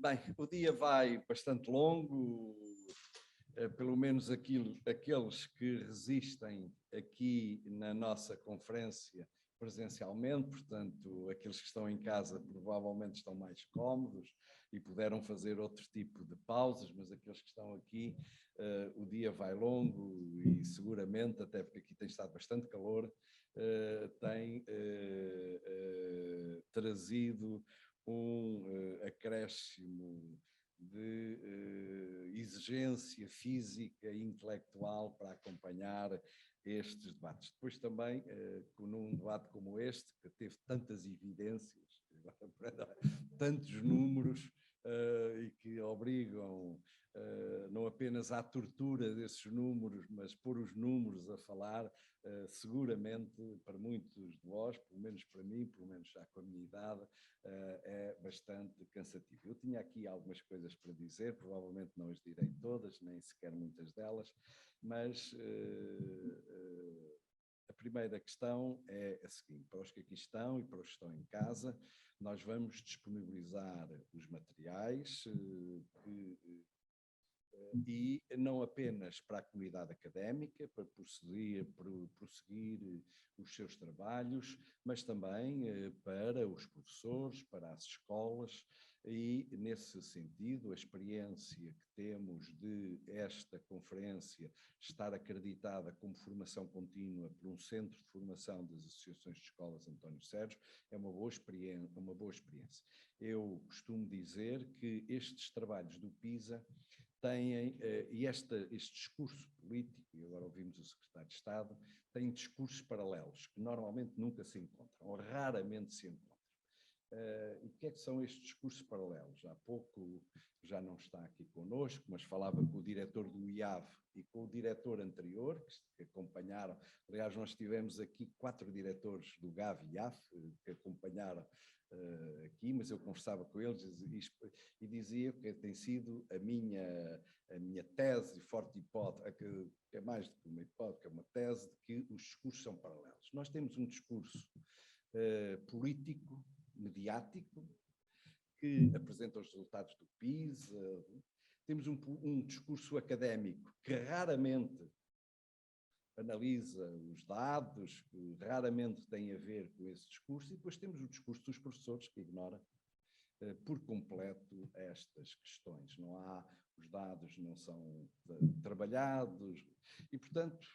Bem, o dia vai bastante longo, pelo menos aqueles que resistem aqui na nossa conferência presencialmente, portanto, aqueles que estão em casa provavelmente estão mais cómodos e puderam fazer outro tipo de pausas, mas aqueles que estão aqui, o dia vai longo e seguramente, até porque aqui tem estado bastante calor, tem trazido um acréscimo de exigência física e intelectual para acompanhar estes debates. Depois também, num debate como este, que teve tantas evidências, tantos números, e que obrigam não apenas à tortura desses números, mas pôr os números a falar, seguramente para muitos de vós, pelo menos para mim, pelo menos já com a minha idade, é bastante cansativo. Eu tinha aqui algumas coisas para dizer, provavelmente não as direi todas, nem sequer muitas delas, mas a primeira questão é a seguinte: para os que aqui estão e para os que estão em casa, nós vamos disponibilizar os materiais e não apenas para a comunidade académica, para prosseguir os seus trabalhos, mas também para os professores, para as escolas, e nesse sentido a experiência que temos de esta conferência estar acreditada como formação contínua por um centro de formação das associações de escolas António Sérgio é uma boa experiência. Eu costumo dizer que estes trabalhos do PISA têm, e este discurso político, e agora ouvimos o secretário de Estado, têm discursos paralelos, que normalmente nunca se encontram, ou raramente se encontram. E o que é que são estes discursos paralelos? Há pouco já não está aqui connosco, mas falava com o diretor do IAV e com o diretor anterior, que acompanharam. Aliás, nós tivemos aqui 4 diretores do GAV e IAF que acompanharam aqui, mas eu conversava com eles e dizia que tem sido a minha tese, forte hipótese, que é mais do que uma hipótese, que é uma tese, de que os discursos são paralelos. Nós temos um discurso político, mediático, que apresenta os resultados do PISA, temos um discurso académico que raramente analisa os dados, que raramente tem a ver com esse discurso, e depois temos o discurso dos professores, que ignora por completo estas questões. Não há, os dados não são trabalhados, e portanto,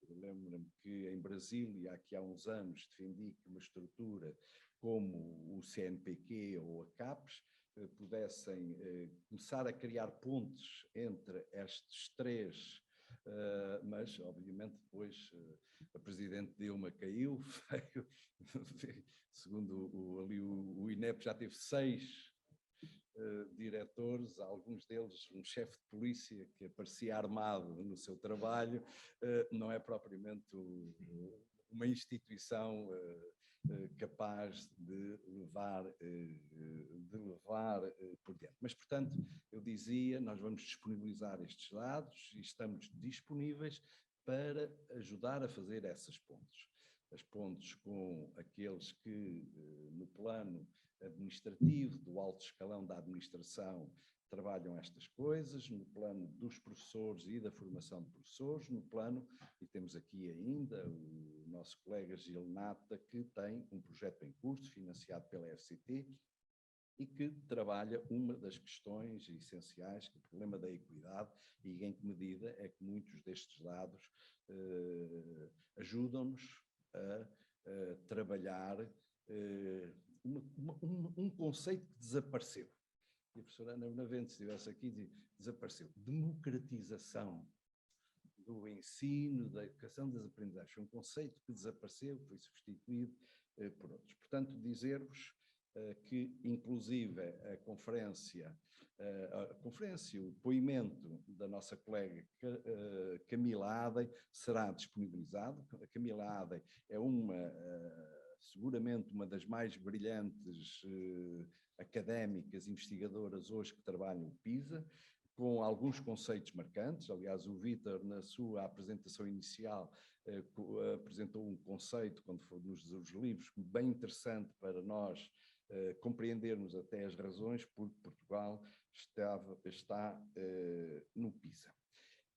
lembro-me que em Brasília, aqui há uns anos, defendi que uma estrutura como o CNPq ou a CAPES pudessem começar a criar pontes entre estes três, mas obviamente depois a Presidente Dilma caiu, segundo o INEP já teve 6 diretores, alguns deles um chefe de polícia que aparecia armado no seu trabalho, não é propriamente uma instituição capaz de levar por diante. Mas, portanto, eu dizia, nós vamos disponibilizar estes dados e estamos disponíveis para ajudar a fazer essas pontes. As pontes com aqueles que, no plano administrativo, do alto escalão da administração, trabalham estas coisas, no plano dos professores e da formação de professores, no plano, e temos aqui ainda o nosso colega Gil Nata, que tem um projeto em curso, financiado pela FCT, e que trabalha uma das questões essenciais, que é o problema da equidade, e em que medida é que muitos destes dados ajudam-nos a trabalhar um conceito que desapareceu. E a professora Ana Benavente, se estivesse aqui, desapareceu. Democratização do ensino, da educação, das aprendizagens. Foi um conceito que desapareceu, foi substituído por outros. Portanto, dizer-vos que, inclusive, a conferência, o depoimento da nossa colega Camila Adem será disponibilizado. A Camila Adem é seguramente uma das mais brilhantes académicas, investigadoras hoje que trabalham o PISA, com alguns conceitos marcantes. Aliás, o Vítor, na sua apresentação inicial, apresentou um conceito, quando for nos livros, bem interessante para nós compreendermos até as razões por que Portugal está no PISA.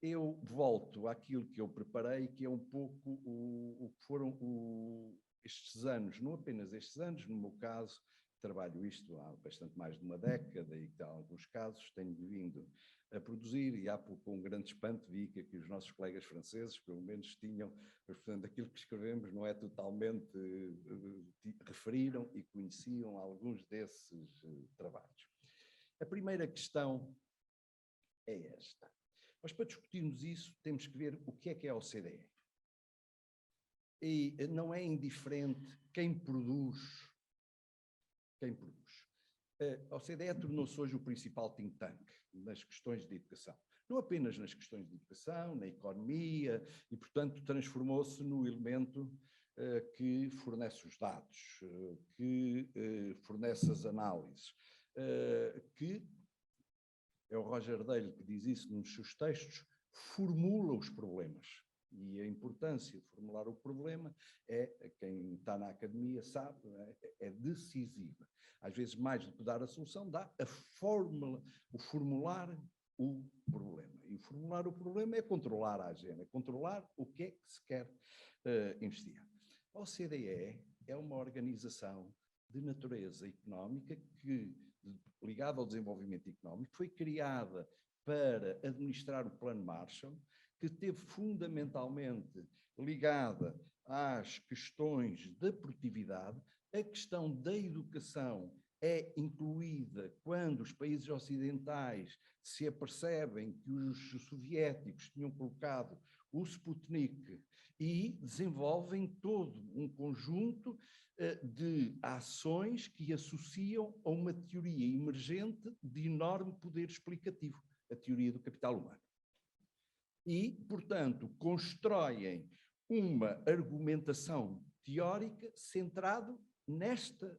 Eu volto àquilo que eu preparei, que é um pouco o que foram estes anos, não apenas estes anos, no meu caso, trabalho isto há bastante mais de uma década e, em alguns casos, tenho vindo a produzir, e há pouco, com um grande espanto, vi que aqui os nossos colegas franceses, pelo menos, tinham, mas, portanto, aquilo que escrevemos não é totalmente, referiram e conheciam alguns desses trabalhos. A primeira questão é esta. Mas para discutirmos isso, temos que ver o que é a OCDE. E não é indiferente quem produz. A OCDE tornou-se hoje o principal think tank nas questões de educação. Não apenas nas questões de educação, na economia, e, portanto, transformou-se no elemento que fornece os dados, que fornece as análises, que é o Roger Dale que diz isso nos seus textos, formula os problemas. E a importância de formular o problema quem está na academia sabe, é decisiva. Às vezes, mais do que dar a solução, dá a fórmula, o formular o problema. E formular o problema é controlar a agenda, é controlar o que é que se quer investigar. A OCDE é uma organização de natureza económica ligada ao desenvolvimento económico, foi criada para administrar o Plano Marshall, que esteve fundamentalmente ligada às questões da produtividade. A questão da educação é incluída quando os países ocidentais se apercebem que os soviéticos tinham colocado o Sputnik e desenvolvem todo um conjunto de ações que associam a uma teoria emergente de enorme poder explicativo, a teoria do capital humano. E, portanto, constroem uma argumentação teórica centrada nesta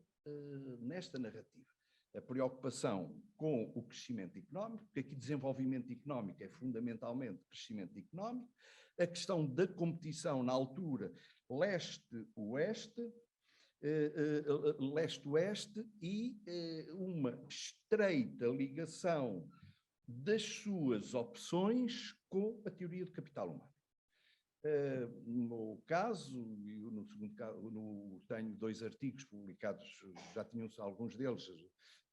narrativa. A preocupação com o crescimento económico, porque aqui desenvolvimento económico é fundamentalmente crescimento económico, a questão da competição na altura leste-oeste, leste-oeste e uma estreita ligação das suas opções com a teoria do capital humano. No caso, e no segundo caso, tenho 2 artigos publicados, já tinham alguns deles,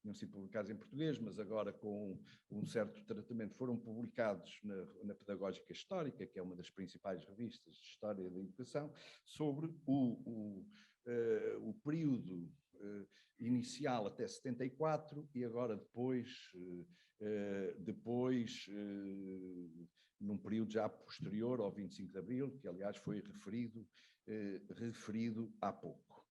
tinham sido publicados em português, mas agora com um certo tratamento foram publicados na Pedagógica Histórica, que é uma das principais revistas de História da Educação, sobre o período inicial até 74 e agora depois num período já posterior ao 25 de Abril, que aliás foi referido há pouco.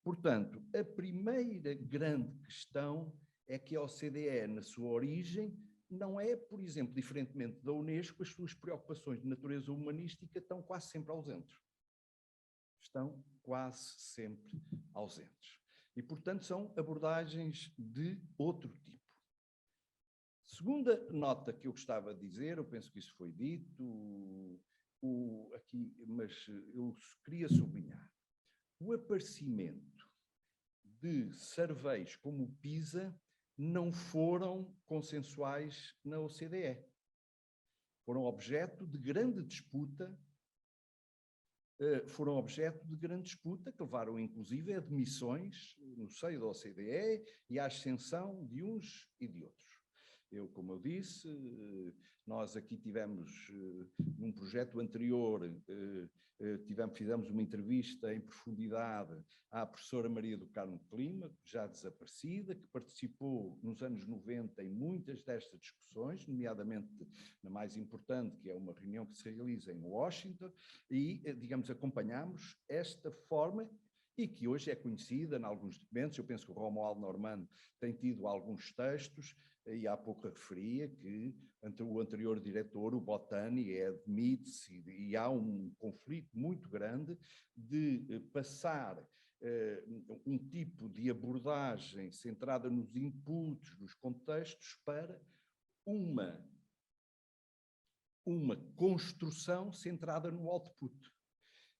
Portanto, a primeira grande questão é que a OCDE, na sua origem, não é, por exemplo, diferentemente da Unesco, as suas preocupações de natureza humanística estão quase sempre ausentes. Estão quase sempre ausentes. E, portanto, são abordagens de outro tipo. Segunda nota que eu gostava de dizer, eu penso que isso foi dito aqui, mas eu queria sublinhar. O aparecimento de surveys como o PISA não foram consensuais na OCDE. Foram objeto de grande disputa, que levaram inclusive a demissões no seio da OCDE e à ascensão de uns e de outros. Como eu disse, nós aqui tivemos, num projeto anterior, fizemos uma entrevista em profundidade à professora Maria do Carmo Clima, já desaparecida, que participou nos anos 90 em muitas destas discussões, nomeadamente na mais importante, que é uma reunião que se realiza em Washington, e, digamos, acompanhamos esta forma e que hoje é conhecida em alguns documentos. Eu penso que o Romualdo Normando tem tido alguns textos, e há pouco referia que o anterior diretor, o Bottani, admite-se, e há um conflito muito grande de passar um tipo de abordagem centrada nos inputs, nos contextos, para uma construção centrada no output.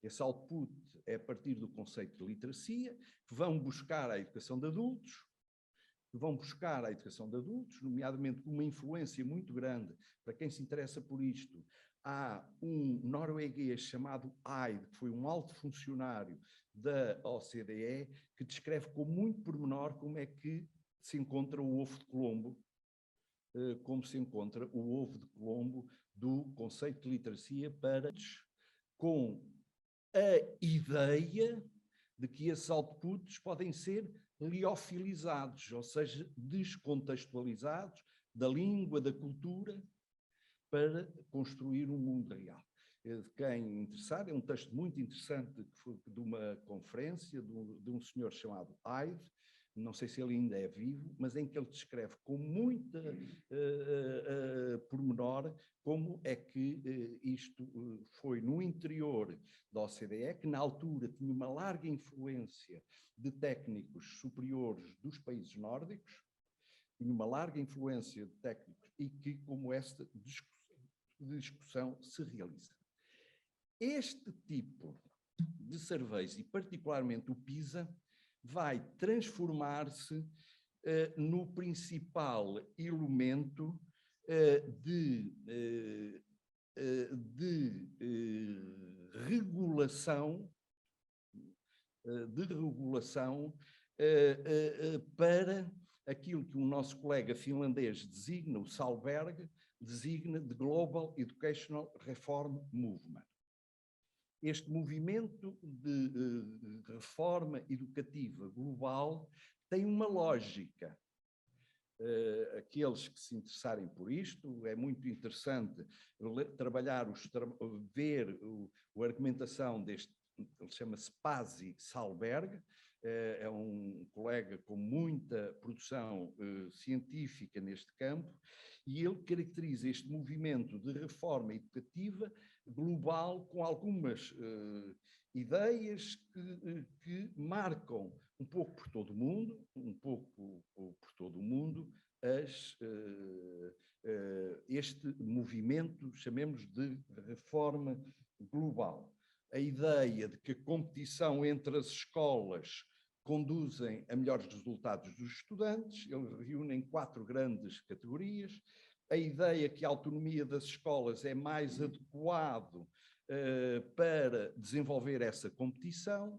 Esse output é a partir do conceito de literacia, que vão buscar a educação de adultos, nomeadamente com uma influência muito grande, para quem se interessa por isto. Há um norueguês chamado Eid, que foi um alto funcionário da OCDE, que descreve com muito pormenor como é que se encontra o ovo de Colombo, do conceito de literacia com a ideia de que esses outputs podem ser liofilizados, ou seja, descontextualizados da língua, da cultura, para construir um mundo real. Quem interessar, é um texto muito interessante que foi de uma conferência de um senhor chamado Eid, não sei se ele ainda é vivo, mas em que ele descreve com muita pormenor como é que isto foi no interior da OCDE, que na altura tinha uma larga influência de técnicos superiores dos países nórdicos, tinha uma larga influência de técnicos, e que como esta discussão se realiza. Este tipo de surveys, e particularmente o PISA, vai transformar-se no principal elemento de regulação para aquilo que o nosso colega finlandês designa, o Sahlberg, designa de Global Educational Reform Movement. Este movimento de reforma educativa global tem uma lógica. Aqueles que se interessarem por isto, é muito interessante ver a argumentação deste, ele chama-se Pasi Sahlberg, é um colega com muita produção científica neste campo, e ele caracteriza este movimento de reforma educativa global com algumas ideias que marcam um pouco por todo o mundo, este movimento, chamemos de reforma global. A ideia de que a competição entre as escolas conduzem a melhores resultados dos estudantes, eles reúnem 4 grandes categorias. A ideia que a autonomia das escolas é mais adequado para desenvolver essa competição,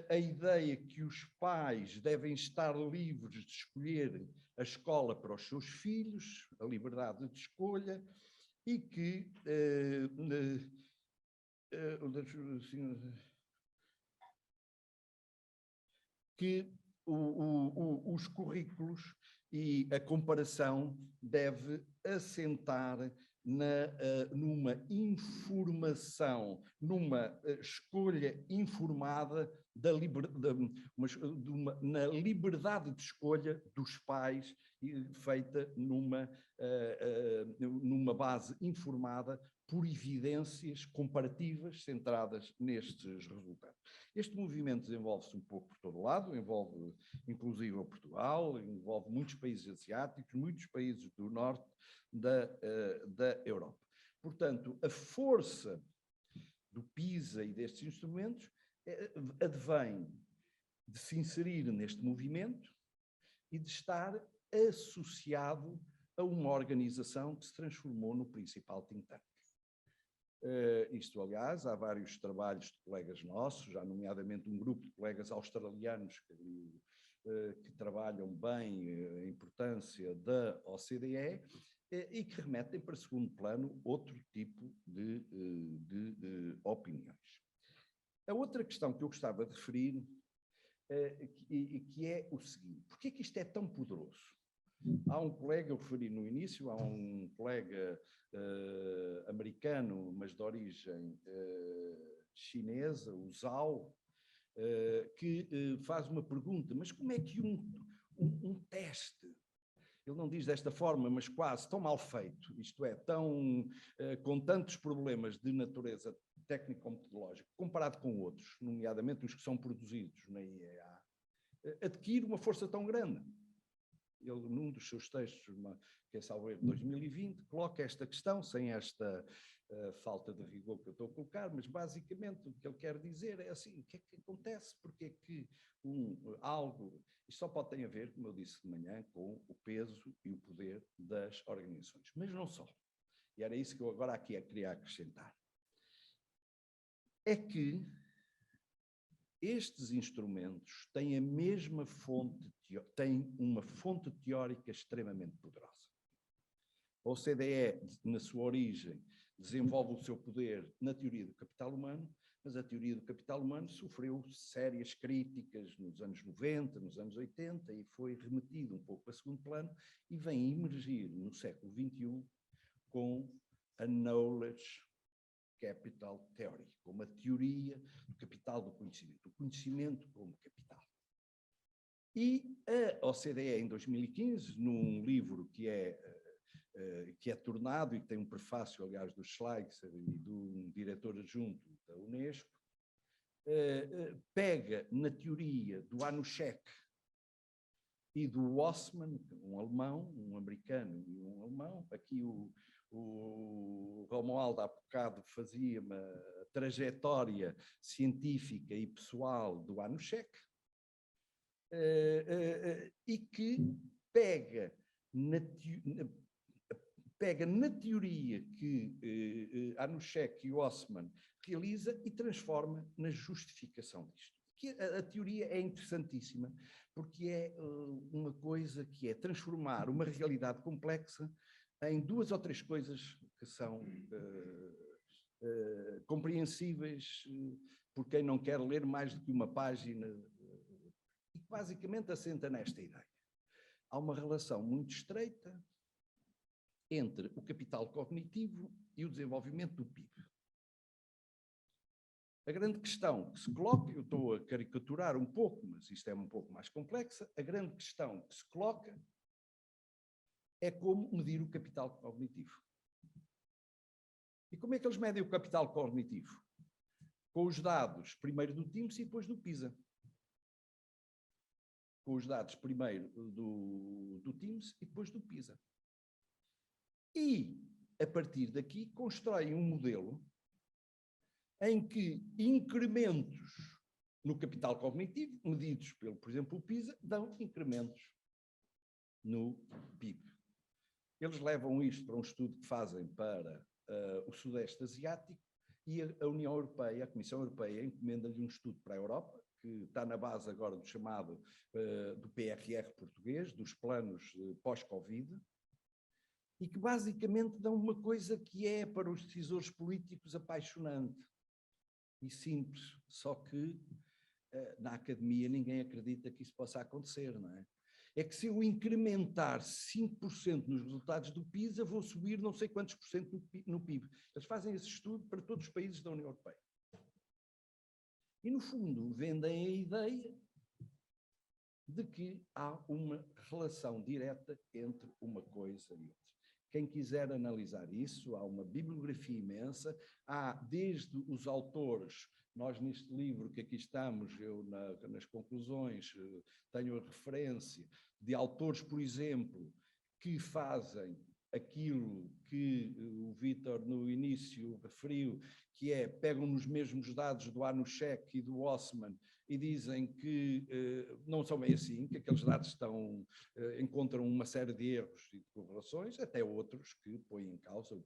a ideia que os pais devem estar livres de escolher a escola para os seus filhos, a liberdade de escolha, e que os currículos e a comparação deve assentar numa informação, numa escolha informada na liberdade de escolha dos pais, feita numa base informada por evidências comparativas centradas nestes resultados. Este movimento desenvolve-se um pouco por todo o lado, envolve inclusive Portugal, envolve muitos países asiáticos, muitos países do norte da Europa. Portanto, a força do PISA e destes instrumentos advém de se inserir neste movimento e de estar associado a uma organização que se transformou no principal think tank. Isto, aliás, há vários trabalhos de colegas nossos, já nomeadamente um grupo de colegas australianos que trabalham bem a importância da OCDE e que remetem para segundo plano outro tipo de opiniões. A outra questão que eu gostava de referir que é o seguinte: porquê é que isto é tão poderoso? Há um colega, eu referi no início, há um colega americano, mas de origem chinesa, o Zhao, que faz uma pergunta: mas como é que um teste, ele não diz desta forma, mas quase, tão mal feito, isto é, com tantos problemas de natureza técnico-metodológica, comparado com outros, nomeadamente os que são produzidos na IEA, adquire uma força tão grande? ele num dos seus textos, que é salvo erro de 2020, coloca esta questão, sem esta falta de rigor que eu estou a colocar, mas basicamente o que ele quer dizer é assim, o que é que acontece? Porque é que isto só pode ter a ver, como eu disse de manhã, com o peso e o poder das organizações, mas não só. E era isso que eu agora aqui queria acrescentar. É que estes instrumentos têm a mesma têm uma fonte teórica extremamente poderosa. A OCDE, na sua origem, desenvolve o seu poder na teoria do capital humano, mas a teoria do capital humano sofreu sérias críticas nos anos 90, nos anos 80, e foi remetido um pouco a segundo plano, e vem emergir no século XXI com a Knowledge Capital Theory, como a teoria do capital do conhecimento, o conhecimento como capital. E a OCDE, em 2015, num livro que é tornado, e que tem um prefácio, aliás, do Schleicher e do diretor adjunto da Unesco, pega na teoria do Anushek e do Wassmann, um alemão, um americano e um alemão. Aqui o Romualdo há bocado fazia uma trajetória científica e pessoal do Anushek, e que pega na teoria que Anushek e Wassmann realiza e transforma na justificação disto. Que a teoria é interessantíssima, porque é uma coisa que é transformar uma realidade complexa em duas ou três coisas que são compreensíveis por quem não quer ler mais do que uma página, e que basicamente assenta nesta ideia. Há uma relação muito estreita entre o capital cognitivo e o desenvolvimento do PIB. A grande questão que se coloca, eu estou a caricaturar um pouco, mas isto é um pouco mais complexa, a grande questão que se coloca é como medir o capital cognitivo. E como é que eles medem o capital cognitivo? Com os dados primeiro do TIMSS e depois do PISA. Com os dados primeiro do TIMSS e depois do PISA. E, a partir daqui, constroem um modelo em que incrementos no capital cognitivo, medidos pelo, por exemplo, o PISA, dão incrementos no PIB. Eles levam isto para um estudo que fazem para o Sudeste Asiático, e a União Europeia, a Comissão Europeia, encomenda-lhe um estudo para a Europa, que está na base agora do chamado do PRR português, dos planos pós-Covid, e que basicamente dão uma coisa que é para os decisores políticos apaixonante e simples, só que na academia ninguém acredita que isso possa acontecer, não é? É que se eu incrementar 5% nos resultados do PISA, vou subir não sei quantos por cento no PIB. Eles fazem esse estudo para todos os países da União Europeia. E, no fundo, vendem a ideia de que há uma relação direta entre uma coisa e outra. Quem quiser analisar isso, há uma bibliografia imensa, há desde os autores, nós neste livro que aqui estamos, eu nas conclusões tenho a referência de autores, por exemplo, que fazem aquilo que o Vítor no início referiu, que é, pegam nos mesmos dados do Anushek e do Wassmann e dizem que não são bem assim, que aqueles dados encontram uma série de erros e de correlações, até outros que põem em causa a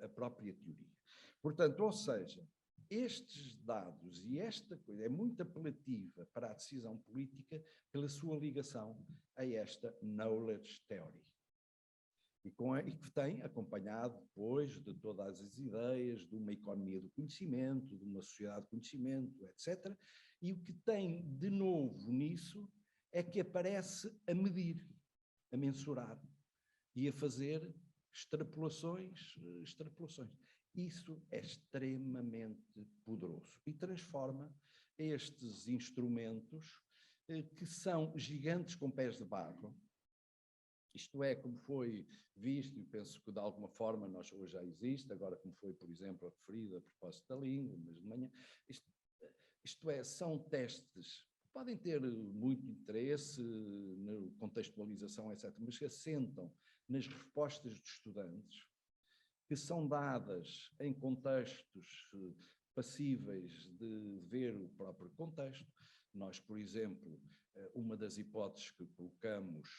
própria teoria. Portanto, ou seja, estes dados e esta coisa é muito apelativa para a decisão política pela sua ligação a esta knowledge theory. E que tem acompanhado depois de todas as ideias de uma economia do conhecimento, de uma sociedade de conhecimento, etc. E o que tem de novo nisso é que aparece a medir, a mensurar e a fazer extrapolações. Isso é extremamente poderoso e transforma estes instrumentos que são gigantes com pés de barro. Isto é, como foi visto, e penso que de alguma forma nós hoje já existe, agora como foi, por exemplo, referido a propósito da língua, mas de manhã, isto é, são testes podem ter muito interesse na contextualização, etc., mas que assentam nas respostas dos estudantes, que são dadas em contextos passíveis de ver o próprio contexto. Nós, por exemplo, uma das hipóteses que colocamos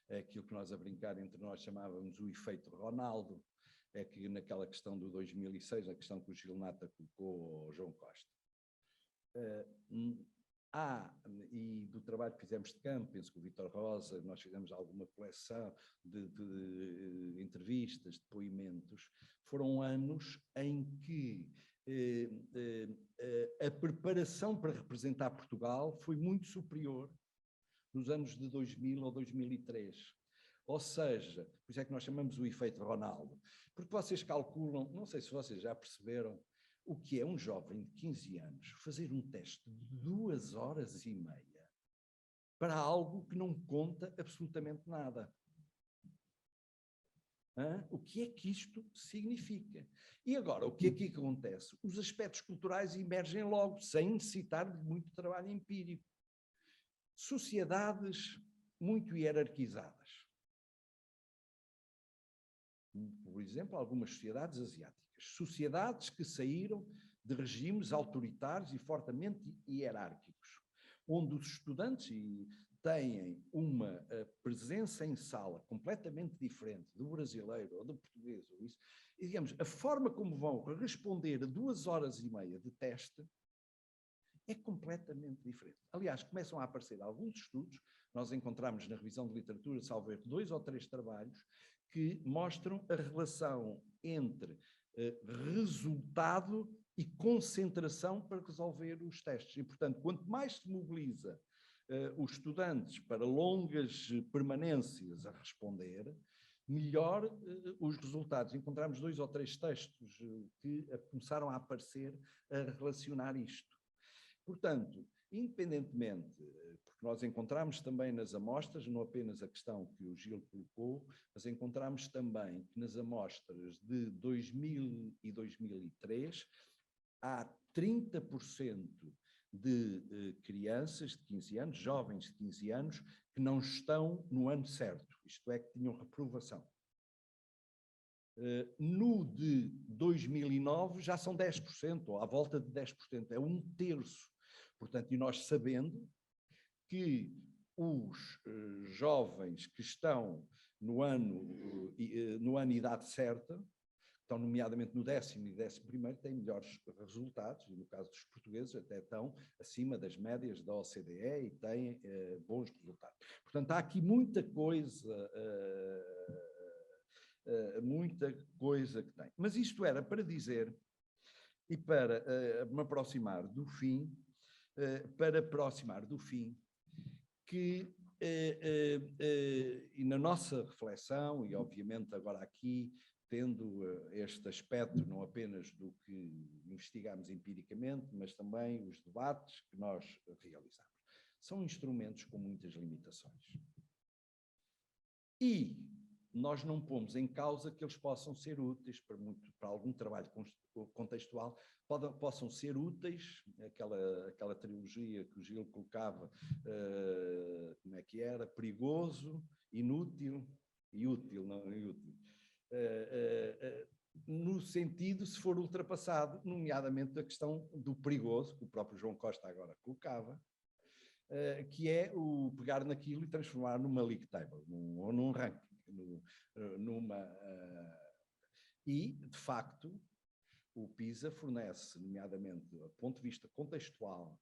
é aquilo que nós a brincar entre nós chamávamos o efeito Ronaldo, é que naquela questão do 2006, a questão que o Gil Nata colocou ao João Costa. E do trabalho que fizemos de campo, penso que o Vítor Rosa, nós fizemos alguma coleção de entrevistas, depoimentos, foram anos em que a preparação para representar Portugal foi muito superior nos anos de 2000 ou 2003. Ou seja, por isso é que nós chamamos o efeito Ronaldo, porque vocês calculam, não sei se vocês já perceberam, o que é um jovem de 15 anos fazer um teste de 2 horas e meia para algo que não conta absolutamente nada. O que é que isto significa? E agora, o que é que acontece? Os aspectos culturais emergem logo, sem necessitar de muito trabalho empírico. Sociedades muito hierarquizadas. Por exemplo, algumas sociedades asiáticas. Sociedades que saíram de regimes autoritários e fortemente hierárquicos, onde os estudantes têm uma presença em sala completamente diferente do brasileiro ou do português, ou isso, e, digamos, a forma como vão responder a 2 horas e meia de teste é completamente diferente. Aliás, começam a aparecer alguns estudos, nós encontramos na revisão de literatura, salvo erro, 2 ou 3 trabalhos, que mostram a relação entre resultado e concentração para resolver os testes. E, portanto, quanto mais se mobiliza os estudantes para longas permanências a responder, melhor os resultados. Encontramos 2 ou 3 textos que começaram a aparecer a relacionar isto. Portanto, independentemente, porque nós encontramos também nas amostras, não apenas a questão que o Gil colocou, mas encontramos também que nas amostras de 2000 e 2003 há 30% de crianças de 15 anos, jovens de 15 anos, que não estão no ano certo, isto é, que tinham reprovação. No de 2009 já são 10%, ou à volta de 10%, é 1/3. Portanto, e nós sabendo que os jovens que estão no ano e idade certa, estão nomeadamente no 10º e 11º, têm melhores resultados, e no caso dos portugueses até estão acima das médias da OCDE e têm bons resultados. Portanto, há aqui muita coisa que tem. Mas isto era para dizer, e para me aproximar do fim, que e na nossa reflexão, e obviamente agora aqui, tendo este aspecto não apenas do que investigamos empiricamente, mas também os debates que nós realizamos, são instrumentos com muitas limitações. E nós não pomos em causa que eles possam ser úteis para algum trabalho contextual, possam ser úteis, aquela trilogia que o Gil colocava, como é que era? Perigoso, inútil e útil, não inútil. No sentido, se for ultrapassado, nomeadamente a questão do perigoso, que o próprio João Costa agora colocava, que é o pegar naquilo e transformar numa league table, ou num ranking. E, de facto, o PISA fornece, nomeadamente, do ponto de vista contextual,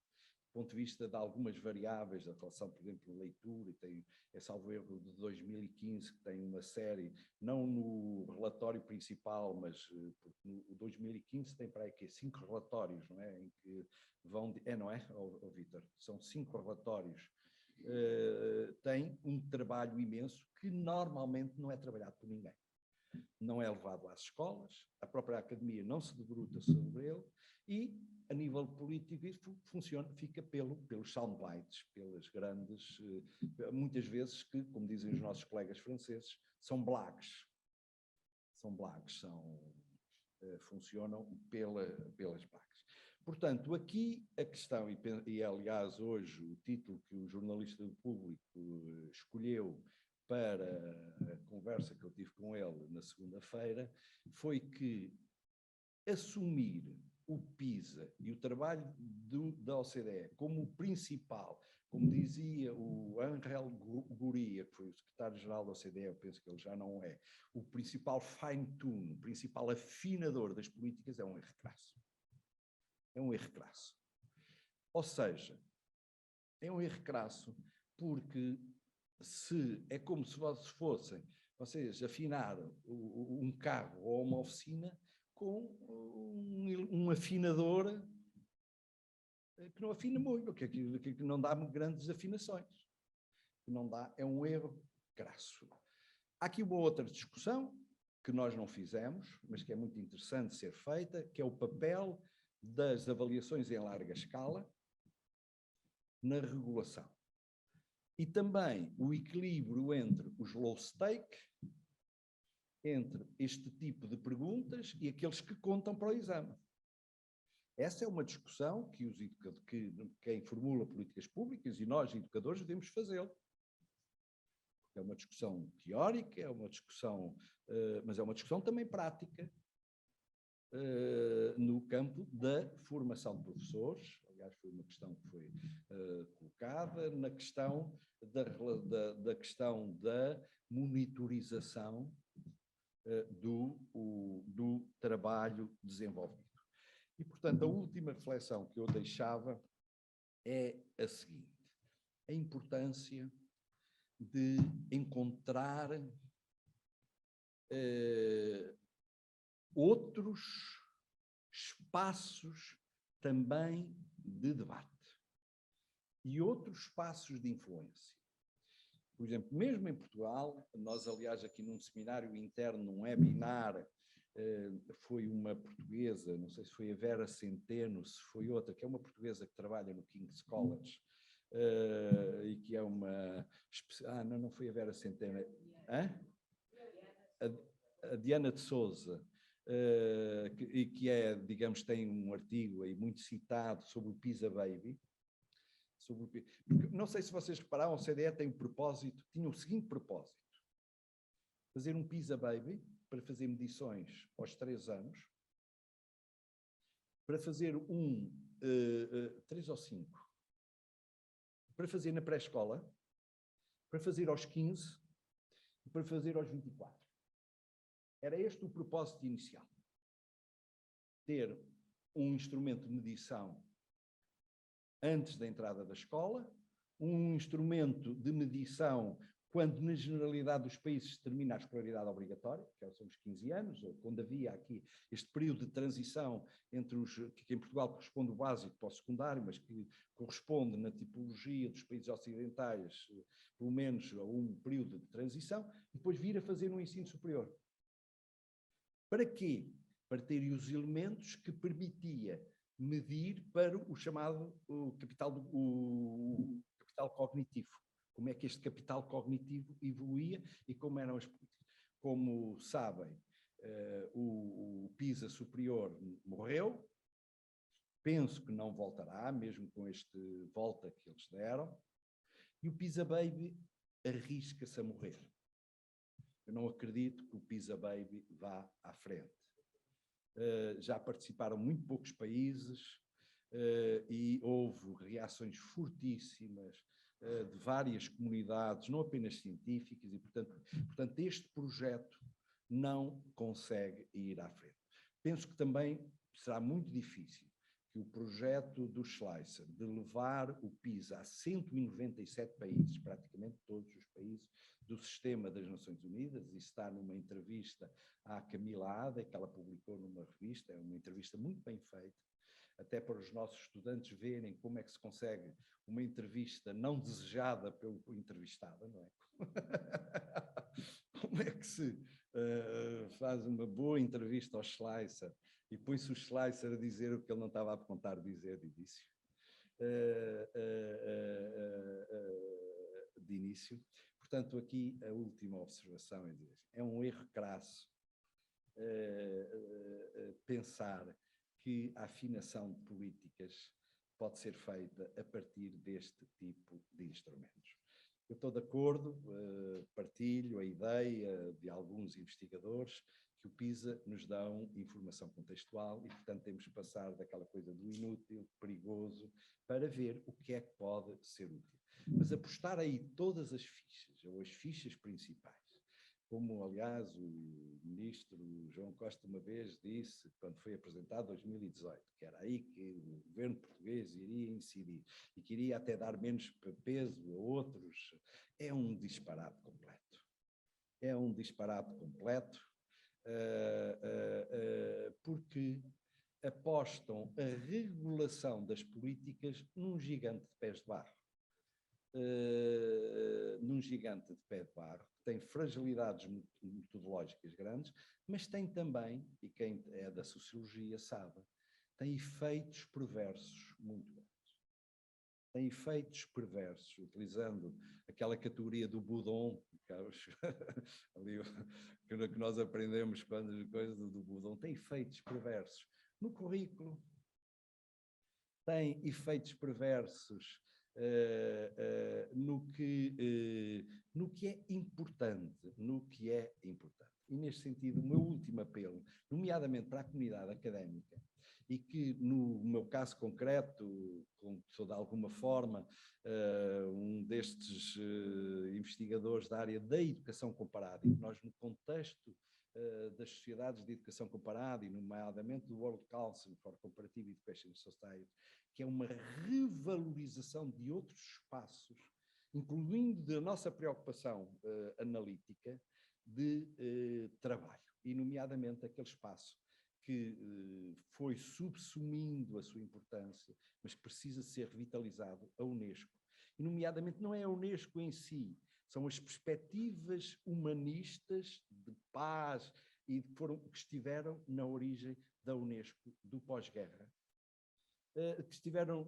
do ponto de vista de algumas variáveis da relação, por exemplo, leitura, e tem, salvo erro, de 2015, que tem uma série, não no relatório principal, mas porque no 2015 tem para aí que 5 relatórios, não é? Em que vão, não é, Vítor? São 5 relatórios. Tem um trabalho imenso que normalmente não é trabalhado por ninguém. Não é levado às escolas, a própria academia não se debruça sobre ele e, a nível político, isso fica pelos soundbites, pelas grandes, muitas vezes que, como dizem os nossos colegas franceses, são blagues. São blagues, funcionam pelas blagues. Portanto, aqui a questão, e aliás hoje o título que o jornalista do Público escolheu para a conversa que eu tive com ele na segunda-feira, foi que assumir o PISA e o trabalho da OCDE como o principal, como dizia o Ángel Gurria, que foi o secretário-geral da OCDE, eu penso que ele já não é, o principal fine-tune, o principal afinador das políticas, é um erro crasso. É um erro crasso. Ou seja, é um erro crasso porque é como se vocês afinaram um carro ou uma oficina com um afinador que não afina muito, que não dá grandes afinações. Que não dá, é um erro crasso. Há aqui uma outra discussão que nós não fizemos, mas que é muito interessante ser feita, que é o papel das avaliações em larga escala na regulação. E também o equilíbrio entre os low stake, entre este tipo de perguntas e aqueles que contam para o exame. Essa é uma discussão que quem formula políticas públicas e nós, educadores, devemos fazê-lo. É uma discussão teórica, é uma discussão, mas é uma discussão também prática no campo da formação de professores. Aliás, foi uma questão que foi colocada na questão da questão da monitorização do trabalho desenvolvido. E, portanto, a última reflexão que eu deixava é a seguinte: a importância de encontrar outros espaços também de debate e outros espaços de influência. Por exemplo, mesmo em Portugal, nós, aliás, aqui num seminário interno, num webinar, foi uma portuguesa, não sei se foi a Vera Centeno, se foi outra, que é uma portuguesa que trabalha no King's College, e que é uma... não foi a Vera Centeno. A Diana de Souza, e que é, digamos, tem um artigo aí muito citado sobre o PISA Baby. Não sei se vocês repararam, a OCDE tinha o seguinte propósito: fazer um PISA Baby para fazer medições aos 3 anos, para fazer 3 ou 5, para fazer na pré-escola, para fazer aos 15 e para fazer aos 24. Era este o propósito inicial. Ter um instrumento de medição antes da entrada da escola, um instrumento de medição quando, na generalidade dos países, se termina a escolaridade obrigatória, que são os 15 anos, ou quando havia aqui este período de transição entre que em Portugal corresponde o básico para o secundário, mas que corresponde na tipologia dos países ocidentais, pelo menos a um período de transição, e depois vir a fazer um ensino superior. Para quê? Para ter os elementos que permitia medir para o chamado capital cognitivo. Como é que este capital cognitivo evoluía e como eram as políticas. Como sabem, o PISA superior morreu, penso que não voltará, mesmo com este volta que eles deram, e o PISA Baby arrisca-se a morrer. Eu não acredito que o PISA Baby vá à frente. Já participaram muito poucos países e houve reações fortíssimas de várias comunidades, não apenas científicas, e portanto este projeto não consegue ir à frente. Penso que também será muito difícil que o projeto do Schleicher de levar o PISA a 197 países, praticamente todos os países do sistema das Nações Unidas, e está numa entrevista à Camila Ada, que ela publicou numa revista, é uma entrevista muito bem feita, até para os nossos estudantes verem como é que se consegue uma entrevista não desejada pelo entrevistado, não é? Como é que se faz uma boa entrevista ao Schleicher e põe-se o Schleicher a dizer o que ele não estava a apontar dizer de início. Portanto, aqui a última observação é um erro crasso pensar que a afinação de políticas pode ser feita a partir deste tipo de instrumentos. Eu estou de acordo, partilho a ideia de alguns investigadores que o PISA nos dão informação contextual e, portanto, temos que passar daquela coisa do inútil, perigoso, para ver o que é que pode ser útil. Mas apostar aí todas as fichas, ou as fichas principais, como, aliás, o ministro João Costa uma vez disse, quando foi apresentado 2018, que era aí que o governo português iria incidir e que iria até dar menos peso a outros, é um disparate completo. É um disparate completo, porque apostam a regulação das políticas num gigante de pés de barro. Num gigante de pé de barro, que tem fragilidades metodológicas grandes, mas tem também, e quem é da sociologia sabe, tem efeitos perversos muito grandes. Tem efeitos perversos, utilizando aquela categoria do Boudon, que nós aprendemos quando coisa do Boudon, tem efeitos perversos no currículo, tem efeitos perversos no que é importante, E, neste sentido, o meu último apelo, nomeadamente para a comunidade académica, e que, no meu caso concreto, sou de alguma forma um destes investigadores da área da educação comparada, e nós, no contexto das sociedades de educação comparada, e nomeadamente do World Council for Comparative Education Society, que é uma revalorização de outros espaços, incluindo da nossa preocupação analítica de trabalho, e nomeadamente aquele espaço que foi subsumindo a sua importância, mas que precisa ser revitalizado, a Unesco. E nomeadamente não é a Unesco em si, são as perspectivas humanistas de paz e que estiveram na origem da Unesco do pós-guerra, que estiveram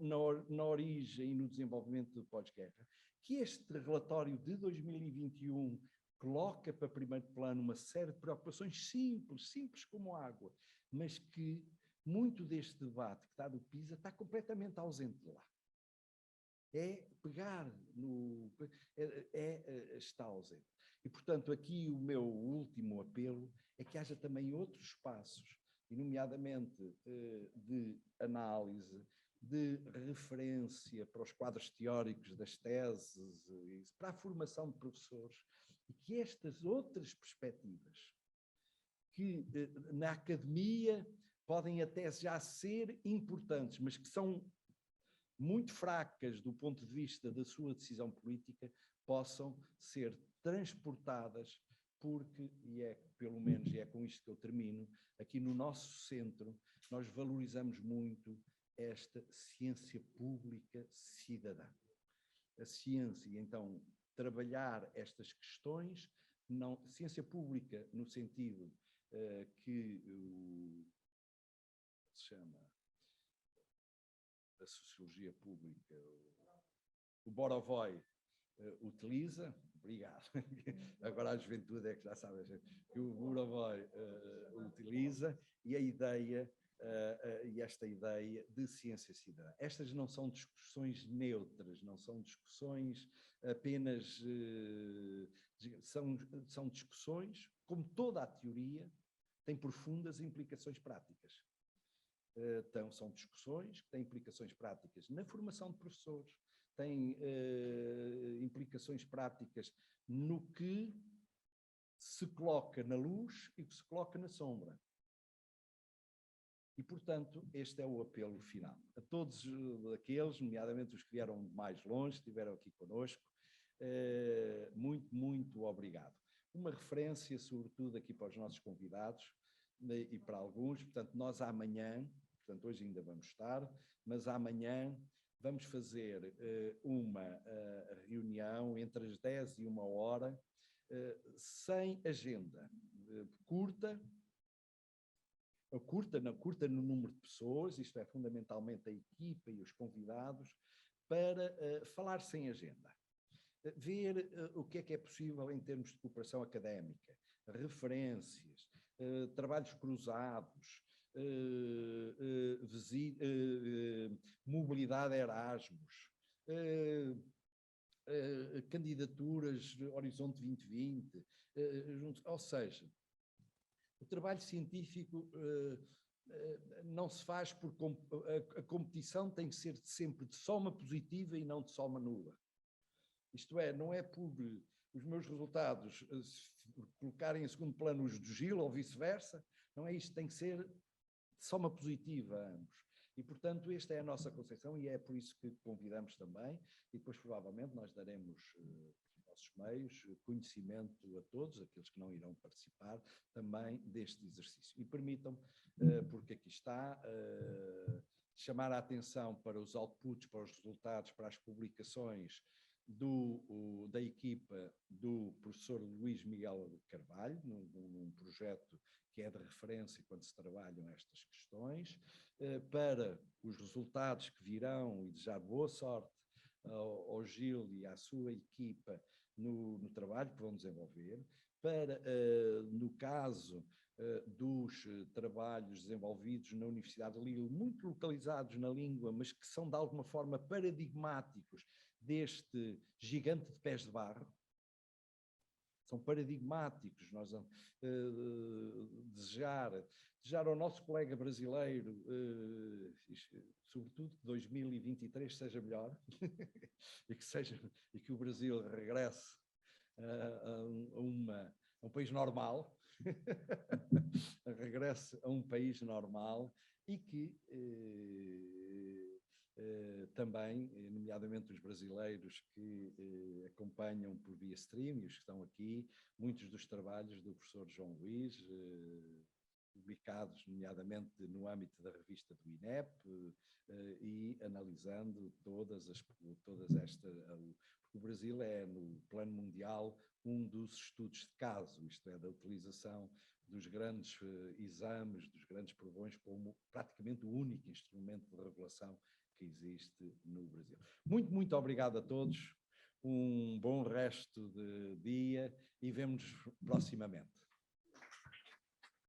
na origem e no desenvolvimento do pós-guerra, que este relatório de 2021 coloca para primeiro plano uma série de preocupações simples como água, mas que muito deste debate que está do PISA está completamente ausente de lá. Está ausente. E, portanto, aqui o meu último apelo é que haja também outros espaços, e nomeadamente de análise, de referência para os quadros teóricos das teses, para a formação de professores, e que estas outras perspectivas, que na academia podem até já ser importantes, mas que são muito fracas do ponto de vista da sua decisão política, possam ser transportadas, porque, pelo menos, e é com isto que eu termino, aqui no nosso centro, nós valorizamos muito esta ciência pública cidadã. A ciência, então, trabalhar estas questões, ciência pública no sentido que se chama a sociologia pública, o Borovoi utiliza, obrigado, agora a juventude é que já sabe, que o Borovoi utiliza, e a ideia, e esta ideia de ciência cidadã. Estas não são discussões neutras, não são discussões apenas, são discussões, como toda a teoria, tem profundas implicações práticas. Então, são discussões que têm implicações práticas na formação de professores, têm implicações práticas no que se coloca na luz e que se coloca na sombra. E, portanto, este é o apelo final. A todos aqueles, nomeadamente os que vieram mais longe, estiveram aqui conosco, muito obrigado. Uma referência, sobretudo, aqui para os nossos convidados e para alguns. Portanto, nós amanhã, portanto, hoje ainda vamos estar, mas amanhã vamos fazer uma reunião entre as 10 e 1h, sem agenda, curta no número de pessoas, isto é, fundamentalmente a equipa e os convidados, para falar sem agenda. Ver o que é possível em termos de cooperação académica, referências, trabalhos cruzados, mobilidade Erasmus, candidaturas Horizonte 2020, ou seja, o trabalho científico não se faz por... A competição tem que ser sempre de soma positiva e não de soma nula. Isto é, não é por os meus resultados colocarem em segundo plano os do Gil ou vice-versa, não é isto, tem que ser de soma positiva a ambos. E, portanto, esta é a nossa concepção e é por isso que convidamos também, e depois provavelmente nós daremos nos nossos meios conhecimento a todos, aqueles que não irão participar, também deste exercício. E permitam-me, porque aqui está, chamar a atenção para os outputs, para os resultados, para as publicações da equipa do professor Luís Miguel Carvalho, num projeto que é de referência quando se trabalham estas questões, para os resultados que virão e desejar boa sorte ao Gil e à sua equipa no trabalho que vão desenvolver, para, no caso dos trabalhos desenvolvidos na Universidade de Lille, muito localizados na língua, mas que são de alguma forma paradigmáticos deste gigante de pés de barro, são paradigmáticos. Nós vamos desejar ao nosso colega brasileiro, sobretudo que 2023 seja melhor e que o Brasil regresse a um país normal, regresse a um país normal e que também, nomeadamente os brasileiros que acompanham por via stream e os que estão aqui, muitos dos trabalhos do professor João Luís, publicados nomeadamente no âmbito da revista do INEP, e analisando todas estas... Porque o Brasil é, no plano mundial, um dos estudos de caso, isto é, da utilização dos grandes exames, dos grandes provões, como praticamente o único instrumento de regulação que existe no Brasil. Muito, muito obrigado a todos, um bom resto de dia e vemo-nos proximamente.